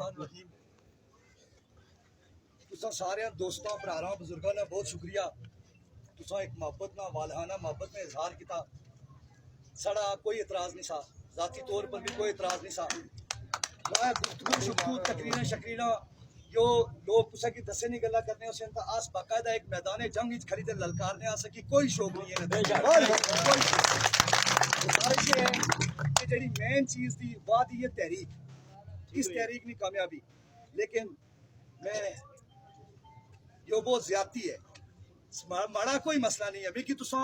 बिस्मिल्लाहिर्रहमानिर्रहीम। तुसां सारे दोस्तां भरावां बुजुर्गां दा बहुत शुक्रिया। तुसां एक मोहब्बत ना वालहाना मोहब्बत में इजहार किया। साड़ा कोई एतराज़ नहीं सा, ज़ाती तौर पर भी कोई एतराज़ नहीं सा। मैं गुफ्तगू शुफ्तगू तकरीरें शकीरें जो लोग कुछ की दसे नहीं गल्ला करने उसे आस बाकायदा एक मैदान जंग खड़ी ते ललकारने आ सकी कोई शौक नहीं है। गुजारिश है कि जी मेन चीज़ की बात ये तहरीक, इस तहरीक की कामयाबी, लेकिन मैं जो बहुत ज्यादती है माड़ा कोई मसला नहीं है कि तुसा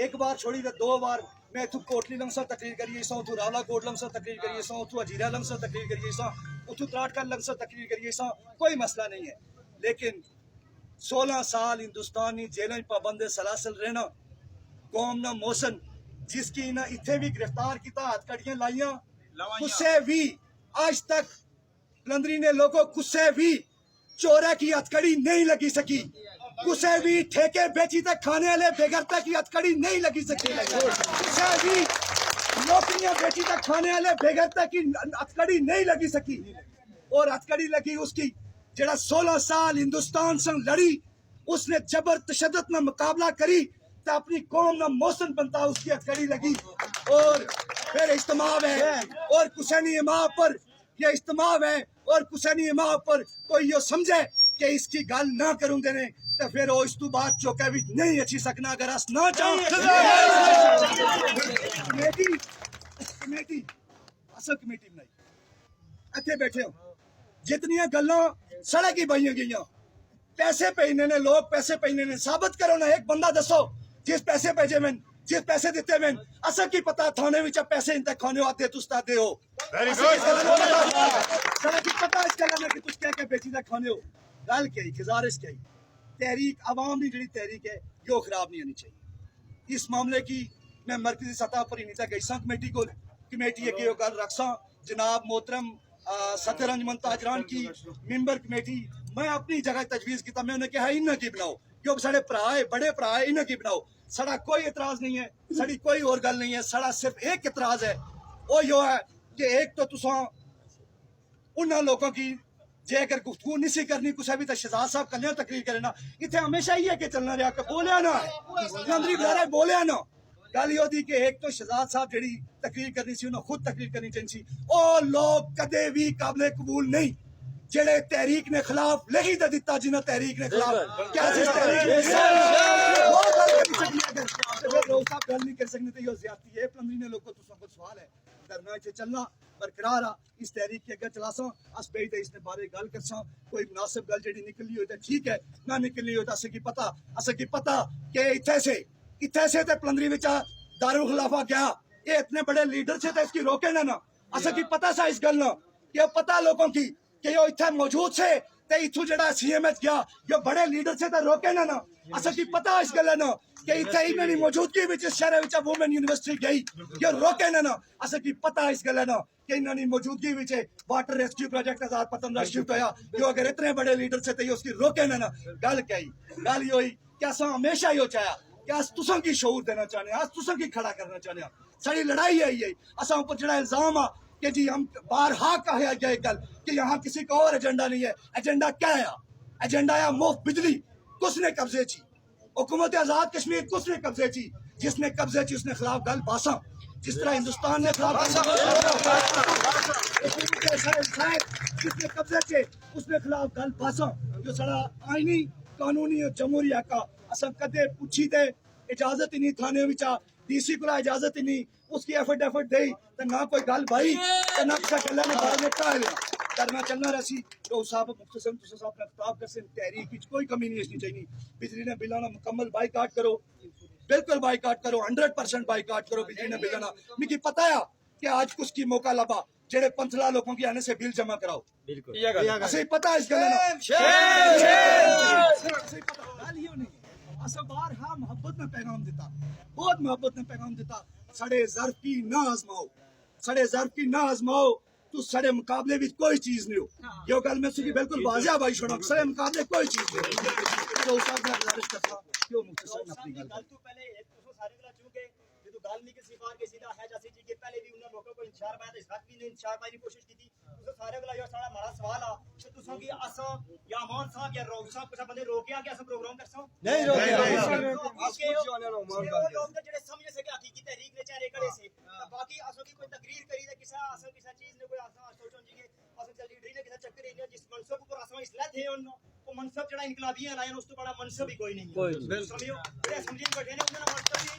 एक बार छोड़ी तो दो बार मैं इतू कोटली लंगसा तकरीर करिए सा, उतू रावला कोट लंगसा तकरीर करिए सा, उतू अजीरा लंगसा तकरीर करिए सा, उतू त्राटकर लंगसा तकरीर करिए सा, कोई मसला नहीं है। लेकिन 16 साल हिंदुस्तानी जेलें पाबंद सलासल रहना कौम ना मोहसन जिसकी ना इथे भी गिरफ्तार किया हथकड़ियां लाइया कुसे भी आज तक लंदरी ने लोगों कुसे भी चोरा की हथकड़ी नहीं लगी सकी, कुसे भी ठेके बेची तक खाने वाले बेगरता की हथकड़ी नहीं लगी सकी, कुसे भी नौकरियां बेची तक खाने वाले बेगरता की हथकड़ी नहीं लगी सकी। और हथकड़ी लगी उसकी जरा 16 साल हिंदुस्तान से लड़ी, उसने जबर तशद्दुद में मुकाबला करी तो अपनी कौम ना मौसन बनता उसकी हथकड़ी लगी। और फिर इज्तिमाव है और कुसैनी इमाम पर ये इज्तिमाव है और कुसैनी इमाम पर कोई ये समझे कि इसकी गल ना करूं देने तो फिर वो इस तू बात चौके भी नहीं अच्छी सकना अगर अस ना चाहो कमेटी असल कमेटी बनाई इत्थे बैठे हो जितनियां गल्लां सड़क ही बहियां गईयां पैसे पेने ने लोग पैसे पेने ने साबित करो ना एक बंदा दसो जिस पैसे भेजे मैं जिस पैसे दिते मैं असल की पता थाने विच पैसे इन तक खाने आते तुस्ता दे हो वेरी गुड सड़क की पता इस गल में कि तुस क्या बेची तक खाने हो गल क्या गुजारिश क्या तहरीक आवाम की जी तहरीक है यो खराब नहीं होनी चाहिए। इस मामले की मैं मरकजी सतह पर ही नहीं था गई सा कमेटी को कमेटी है कि गल रखसा जनाब मोहतरम सदर अंजमन ताजरान की मेंबर कमेटी मैं अपनी जगह तजवीज़ किया मैं उन्हें कहा इन्हें की बनाओ क्योंकि साढ़े भरा है बड़े भरा है इन्हें की बनाओ। साड़ा कोई एतराज़ नहीं है, साड़ी कोई और गल नहीं है, साड़ा सिर्फ एक एतराज़ है वो यो है कि एक तो तुसा उन्होंने लोगों की जे अगर गुफ्तगू नहीं सी करनी कुछ भी तो शहजाद साहब कल्याण तकरीर करे ना इतने हमेशा ही है कि चलना रहा कि बोलिया ना लंदरी बजारे बोलिया ना गल यो दी कि एक तो शहजाद साहब जी तकरीर करनी सी उन्हें खुद तकरीर करनी चाहिए ओ लोग कदे भी काबिल कबूल नहीं जेड़े तहरीक ने खिलाफ लिखी दे दिता जिन्हें तहरीक ने खिलाफ क्या गल नहीं कर सकते तो ज्यादती है लंदरी ने लोगों तो सवाल है करना इसे चलना बरकरार आ इस तहरीक के अगर चलासा अस बेई इसने बारे गल करसा कोई मुनासिब गल जेडी निकली हो तो ठीक है ना निकली हो तो असे की पता कि इत्थे से ते पलंदरी विच दारुल खिलाफा गया ये इतने बड़े लीडर से तो इसकी रोके ना असे की पता सा इस गल ना कि पता लोगों की कि यो इत्थे मौजूद से ते इथू जड़ा सीएमएच गया यो बड़े लीडर से तो रोके ना असे की पता इस गल ना कि इत्थे इन्हां दी मौजूदगी विच शहर विच वुमेन यूनिवर्सिटी गई यो रोके ना असे की पता इस गल ना कि इन्हां दी मौजूदगी विच वाटर रेस्क्यू प्रोजेक्ट आजाद पतन दा शुरू होया जो अगर इतने बड़े लीडर से तो उसकी रोके ना गल क्या गल यो कि असा हमेशा यो चाहया कि अस तुसां की शऊर देना चाहने अस तुसां की खड़ा करना चाहने साडी लड़ाई है ये असा ऊपर जड़ा इल्जाम आ कि जी हम बारहा कहा गया कल कि यहाँ किसी का और एजेंडा नहीं है। एजेंडा क्या है? एजेंडा है मुफ्त बिजली किसने कब्जे की हुकूमत आजाद कश्मीर किसने कब्जे की जिसने कब्जे की उसने खिलाफ गल बासा जिस तरह हिंदुस्तान ने खिलाफ जिसने कब्जे के उसने खिलाफ गल बासा जो सारा आईनी कानूनी जमहूरिया का असा कदे पूछी दे इजाजत ही नहीं थाने विचा डीसी को इजाजत ही नहीं उसकी एफर्ट दे तो ना कोई गल भाई तो ना किसी गल ने बारे में करना चलना रसी तो साहब मुख्तसर तुस साहब का खिताब कर तहरीक की कोई कमी नहीं आनी चाहिए। बिजली ने बिलाना मुकम्मल बाइकाट करो बिल्कुल बाइकाट करो 100% बाइकाट करो बिजली ने बिलाना मुझे पता है कि आज कुछ की मौका लबा जेड़े 15 लोगों की आने से बिल जमा कराओ बिल्कुल ऐसे पता इस गल बारहा मोहब्बत में पैगाम देता बहुत मोहब्बत में पैगाम देता सड़े ज़र्फ की ना आजमाओ तू सड़े मुकाबले भी कोई चीज नहीं हो यो गल में सुनी बिल्कुल वाजिया भाई छोड़ो सड़े मुकाबले कोई चीज नहीं तो उस मैं गुजारिश करता क्यों मुख्तसर अपनी गल گل نہیں کہ صفات کے سیدھا ہے جیسے جی کہ پہلے بھی انہوں لوگوں کو انتشار پایا تو اس وقت بھی نے انتشار پائی کی کوشش کی تھی تو سارے بلا یار سارا ہمارا سوال آ کہ تساں کی اساں یا امان صاحب یا روک صاحب کچھ بندے روکیا کہ اساں پروگرام کرساں نہیں لوگ جڑے سمجھ سکے حقیقی تحریک نے چہرے کھڑے سے باقی اساں کی کوئی تقریر کری تے کسا اساں کسا چیز نے کوئی اساں سوچوں جی کہ اساں چل لیڈری نے کسا چکر ہی جس منصب پر اساں اصلاح تھے ان وہ منصب جڑا انقلابیاں لائن اس تو بڑا منصب ہی کوئی نہیں سمجھو یہ سمجھیں بیٹھے نے انہاں منصب ہی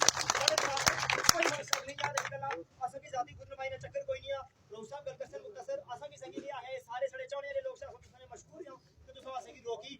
کوئی منصب نہیں یاد رکھنا اساں کی ذاتی خود نمائندہ چکر کوئی نہیں ہے روح صاحب گل کسر مختصر اساں کی سنگی ہے سارے سڑے چوڑے والے لوگ سے اساں مشکور ہیں کہ تساں اساں کی روکی